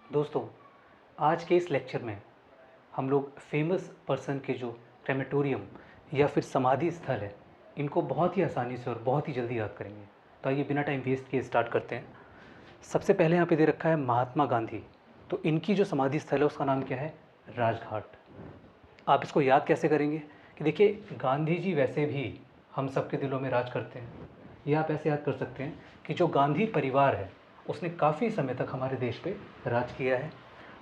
दोस्तों, आज के इस लेक्चर में हम लोग फेमस पर्सन के जो क्रेमेटोरियम या फिर समाधि स्थल है, इनको बहुत ही आसानी से और बहुत ही जल्दी याद करेंगे। तो आइए बिना टाइम वेस्ट किए स्टार्ट करते हैं। सबसे पहले यहाँ पे दे रखा है महात्मा गांधी। तो इनकी जो समाधि स्थल है उसका नाम क्या है? राजघाट। आप इसको याद कैसे करेंगे कि देखिए, गांधी जी वैसे भी हम सबके दिलों में राज करते हैं। ये आप ऐसे याद कर सकते हैं कि जो गांधी परिवार है उसने काफ़ी समय तक हमारे देश पे राज किया है।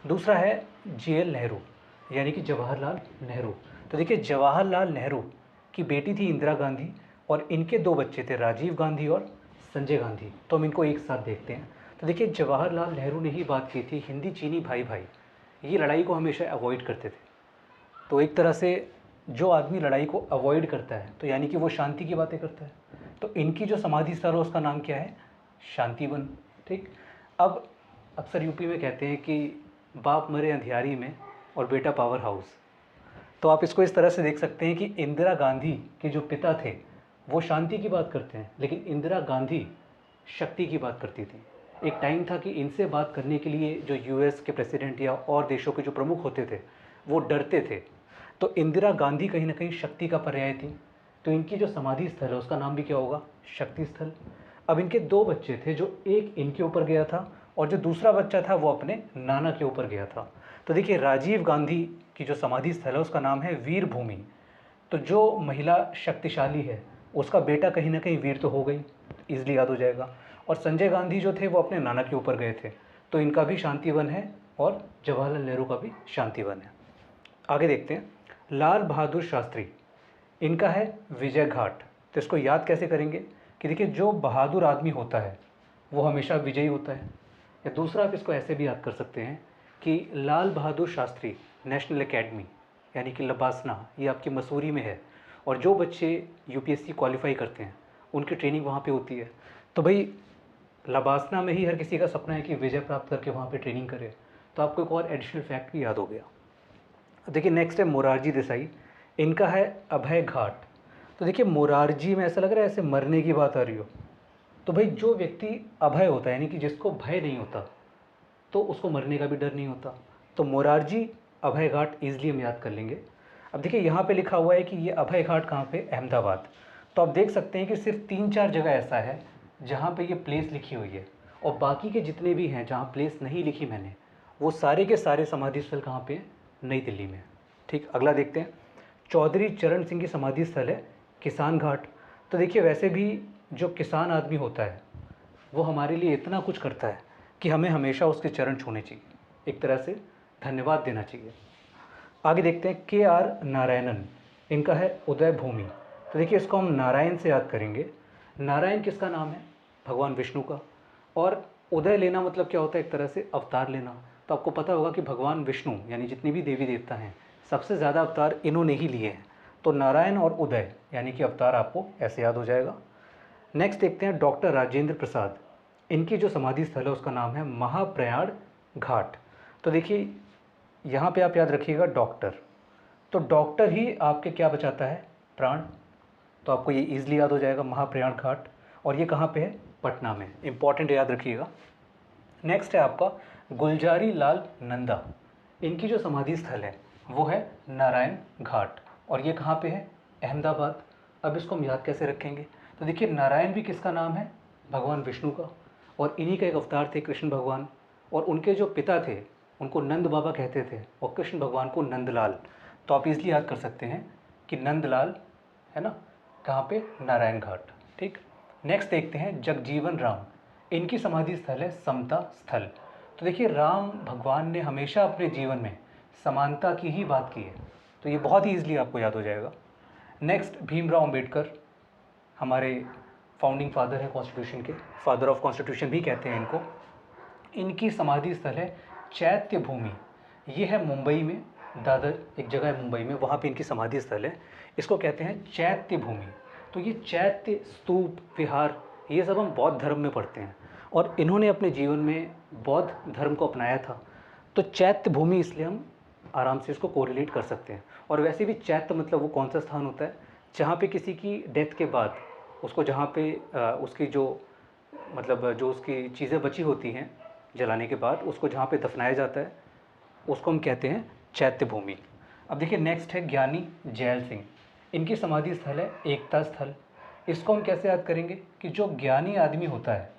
दूसरा है JL नेहरू, यानी कि जवाहरलाल नेहरू। तो देखिए, जवाहरलाल नेहरू की बेटी थी इंदिरा गांधी और इनके दो बच्चे थे, राजीव गांधी और संजय गांधी। तो हम इनको एक साथ देखते हैं। तो देखिए, जवाहरलाल नेहरू ने ही बात की थी हिंदी चीनी भाई भाई, ये लड़ाई को हमेशा अवॉइड करते थे। तो एक तरह से जो आदमी लड़ाई को अवॉइड करता है तो यानी कि वो शांति की बातें करता है। तो इनकी जो समाधि स्थल है उसका नाम क्या है? शांतिवन। ठीक। अब अक्सर यूपी में कहते हैं कि बाप मरे अंधियारी में और बेटा पावर हाउस। तो आप इसको इस तरह से देख सकते हैं कि इंदिरा गांधी के जो पिता थे वो शांति की बात करते हैं, लेकिन इंदिरा गांधी शक्ति की बात करती थी। एक टाइम था कि इनसे बात करने के लिए जो US के प्रेसिडेंट या और देशों के जो प्रमुख होते थे वो डरते थे। तो इंदिरा गांधी कहीं ना कहीं शक्ति का पर्याय थी। तो इनकी जो समाधि स्थल है उसका नाम भी क्या होगा? शक्ति स्थल। अब इनके दो बच्चे थे, जो एक इनके ऊपर गया था और जो दूसरा बच्चा था वो अपने नाना के ऊपर गया था। तो देखिए, राजीव गांधी की जो समाधि स्थल है उसका नाम है वीर भूमि। तो जो महिला शक्तिशाली है उसका बेटा कहीं ना कहीं वीर तो हो गई, इजली याद हो जाएगा। और संजय गांधी जो थे वो अपने नाना के ऊपर गए थे, तो इनका भी शांतिवन है और जवाहरलाल नेहरू का भी शांतिवन है। आगे देखते हैं, लाल बहादुर शास्त्री, इनका है विजय घाट। तो इसको याद कैसे करेंगे कि देखिए, जो बहादुर आदमी होता है वो हमेशा विजयी होता है। या दूसरा आप इसको ऐसे भी याद कर सकते हैं कि लाल बहादुर शास्त्री नेशनल एकेडमी यानी कि लबासना, ये आपकी मसूरी में है। और जो बच्चे UPSC क्वालिफाई करते हैं उनकी ट्रेनिंग वहाँ पे होती है। तो भाई, लबासना में ही हर किसी का सपना है कि विजय प्राप्त करके वहाँ पे ट्रेनिंग करे। तो आपको एक और एडिशनल फैक्ट भी याद हो गया। देखिए, नेक्स्ट है मोरारजी देसाई, इनका है अभय घाट। तो देखिए, मोरारजी में ऐसा लग रहा है ऐसे मरने की बात आ रही हो। तो भाई, जो व्यक्ति अभय होता है यानी कि जिसको भय नहीं होता, तो उसको मरने का भी डर नहीं होता। तो मोरारजी अभय घाट ईजिली हम याद कर लेंगे। अब देखिए, यहाँ पे लिखा हुआ है कि ये अभय घाट कहाँ पे? अहमदाबाद। तो आप देख सकते हैं कि सिर्फ 3-4 जगह ऐसा है जहाँ पे ये प्लेस लिखी हुई है, और बाकी के जितने भी हैं जहाँ प्लेस नहीं लिखी मैंने, वो सारे के सारे समाधि स्थल कहाँ पे हैं? नई दिल्ली में। ठीक, अगला देखते हैं। चौधरी चरण सिंह की समाधि स्थल है किसान घाट। तो देखिए, वैसे भी जो किसान आदमी होता है वो हमारे लिए इतना कुछ करता है कि हमें हमेशा उसके चरण छूने चाहिए, एक तरह से धन्यवाद देना चाहिए। आगे देखते हैं, KR नारायणन, इनका है उदय भूमि। तो देखिए, इसको हम नारायण से याद करेंगे। नारायण किसका नाम है? भगवान विष्णु का। और उदय लेना मतलब क्या होता है? एक तरह से अवतार लेना। तो आपको पता होगा कि भगवान विष्णु यानी जितने भी देवी देवता हैं सबसे ज़्यादा अवतार इन्होंने ही लिए हैं। तो नारायण और उदय यानी कि अवतार आपको ऐसे याद हो जाएगा। नेक्स्ट देखते हैं, डॉक्टर राजेंद्र प्रसाद, इनकी जो समाधि स्थल है उसका नाम है महाप्रयाण घाट। तो देखिए, यहाँ पे आप याद रखिएगा डॉक्टर, तो डॉक्टर ही आपके क्या बचाता है? प्राण। तो आपको ये ईजिली याद हो जाएगा, महाप्रयाण घाट। और ये कहाँ पे है? पटना में। इंपॉर्टेंट याद रखिएगा। नेक्स्ट है आपका गुलजारी लाल नंदा, इनकी जो समाधि स्थल है वो है नारायण घाट, और ये कहाँ पे है? अहमदाबाद। अब इसको हम याद कैसे रखेंगे? तो देखिए, नारायण भी किसका नाम है? भगवान विष्णु का, और इन्हीं का एक अवतार थे कृष्ण भगवान। और उनके जो पिता थे उनको नंद बाबा कहते थे और कृष्ण भगवान को नंदलाल। तो आप इजली याद कर सकते हैं कि नंदलाल है ना, कहाँ पे? नारायण घाट। ठीक। नेक्स्ट देखते हैं, जगजीवन राम, इनकी समाधि स्थल है समता स्थल। तो देखिए, राम भगवान ने हमेशा अपने जीवन में समानता की ही बात की है, तो ये बहुत ही ईजिली आपको याद हो जाएगा। नेक्स्ट, भीमराव अंबेडकर, हमारे फाउंडिंग फादर है कॉन्स्टिट्यूशन के, फादर ऑफ कॉन्स्टिट्यूशन भी कहते हैं इनको। इनकी समाधि स्थल है चैत्य भूमि, ये है मुंबई में, दादर एक जगह है मुंबई में, वहाँ पे इनकी समाधि स्थल है। इसको कहते हैं चैत्य भूमि। तो ये चैत्य, स्तूप, विहार, ये सब हम बौद्ध धर्म में पढ़ते हैं, और इन्होंने अपने जीवन में बौद्ध धर्म को अपनाया था। तो चैत्य भूमि इसलिए हम आराम से इसको कोरिलेट कर सकते हैं। और वैसे भी चैत्य मतलब वो कौन सा स्थान होता है जहाँ पे किसी की डेथ के बाद उसको, जहाँ पे उसकी जो मतलब जो उसकी चीज़ें बची होती हैं जलाने के बाद उसको जहाँ पे दफनाया जाता है उसको हम कहते हैं चैत्य भूमि। अब देखिए नेक्स्ट है ज्ञानी जैल सिंह। इनकी समाधि स्थल है एकता स्थल। इसको हम कैसे याद करेंगे कि जो ज्ञानी आदमी होता है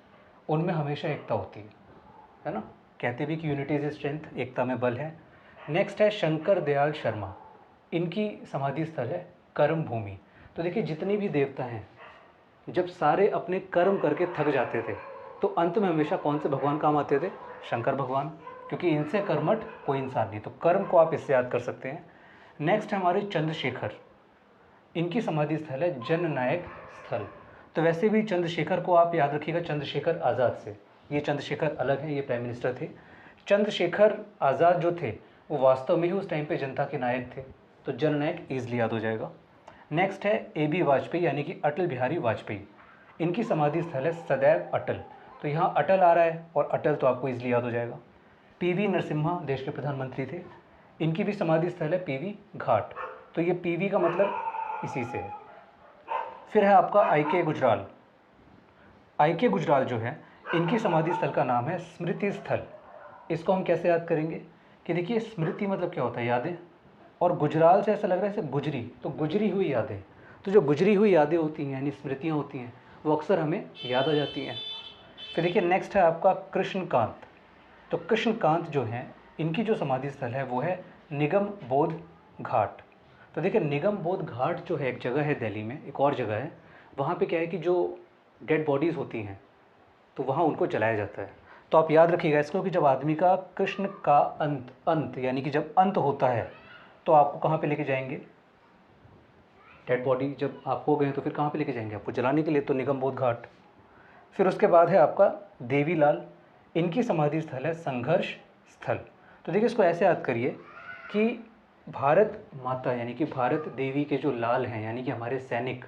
उनमें हमेशा एकता होती है ना। कहते भी कि यूनिटी इज स्ट्रेंथ, एकता में बल है। नेक्स्ट है शंकर दयाल शर्मा। इनकी समाधि स्थल है कर्म भूमि। तो देखिए जितने भी देवता हैं जब सारे अपने कर्म करके थक जाते थे तो अंत में हमेशा कौन से भगवान काम आते थे? शंकर भगवान, क्योंकि इनसे कर्मठ कोई इंसान नहीं। तो कर्म को आप इससे याद कर सकते हैं। नेक्स्ट है हमारे चंद्रशेखर। इनकी समाधि स्थल है जननायक स्थल। तो वैसे भी चंद्रशेखर को आप याद रखिएगा चंद्रशेखर आज़ाद से। ये चंद्रशेखर अलग है, ये प्राइम मिनिस्टर थे। चंद्रशेखर आज़ाद जो थे वो वास्तव में ही उस टाइम पे जनता के नायक थे। तो जननायक ईजिली याद हो जाएगा। नेक्स्ट है AB वाजपेयी यानी कि अटल बिहारी वाजपेयी। इनकी समाधि स्थल है सदैव अटल। तो यहाँ अटल आ रहा है और अटल तो आपको ईजिली याद हो जाएगा। PV नरसिम्हा देश के प्रधानमंत्री थे। इनकी भी समाधि स्थल है PV घाट। तो ये PV का मतलब इसी से है। फिर है आपका IK गुजराल। IK गुजराल जो है इनकी समाधि स्थल का नाम है स्मृति स्थल। इसको हम कैसे याद करेंगे कि देखिए स्मृति मतलब क्या होता है? यादें। और गुजराल से ऐसा लग रहा है जैसे गुजरी, तो गुजरी हुई यादें। तो जो गुजरी हुई यादें होती हैं यानी स्मृतियाँ होती हैं वो अक्सर हमें याद आ जाती हैं। फिर देखिए नेक्स्ट है आपका कृष्णकांत। तो कृष्णकांत जो हैं इनकी जो समाधि स्थल है वो है निगम बोध घाट। तो देखिए निगम बोध घाट जो है एक जगह है दिल्ली में, एक और जगह है। वहाँ पे क्या है कि जो डेड बॉडीज़ होती हैं तो वहाँ उनको जलाया जाता है। तो आप याद रखिएगा इसको कि जब आदमी का कृष्ण का अंत यानी कि जब अंत होता है तो आपको कहाँ पे लेके जाएंगे? डेड बॉडी जब आप हो गए तो फिर कहाँ पे लेके जाएंगे आपको? जलाने के लिए, तो निगम बोध घाट। फिर उसके बाद है आपका देवीलाल। इनकी समाधि स्थल है संघर्ष स्थल। तो देखिए इसको ऐसे याद करिए कि भारत माता यानी कि भारत देवी के जो लाल हैं यानी कि हमारे सैनिक,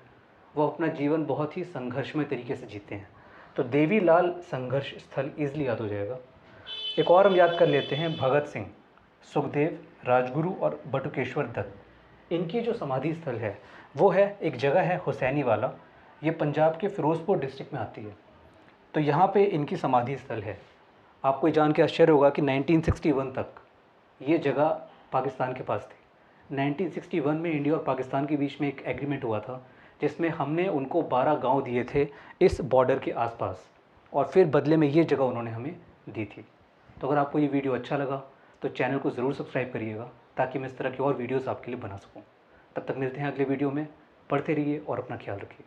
वो अपना जीवन बहुत ही संघर्षमय तरीके से जीते हैं। तो देवीलाल संघर्ष स्थल ईजिली याद हो जाएगा। एक और हम याद कर लेते हैं भगत सिंह, सुखदेव, राजगुरु और बटुकेश्वर दत्त। इनकी जो समाधि स्थल है वो है एक जगह है हुसैनी वाला। ये पंजाब के फ़िरोज़पुर डिस्ट्रिक्ट में आती है। तो यहाँ पे इनकी समाधि स्थल है। आपको ये जान के आश्चर्य होगा कि 1961 तक ये जगह पाकिस्तान के पास थी। 1961 में इंडिया और पाकिस्तान के बीच में एक एग्रीमेंट हुआ था जिसमें हमने उनको 12 गांव दिए थे इस बॉर्डर के आसपास, और फिर बदले में ये जगह उन्होंने हमें दी थी। तो अगर आपको ये वीडियो अच्छा लगा तो चैनल को ज़रूर सब्सक्राइब करिएगा ताकि मैं इस तरह की और वीडियोस आपके लिए बना सकूं। तब तक मिलते हैं अगले वीडियो में। पढ़ते रहिए और अपना ख्याल रखिए।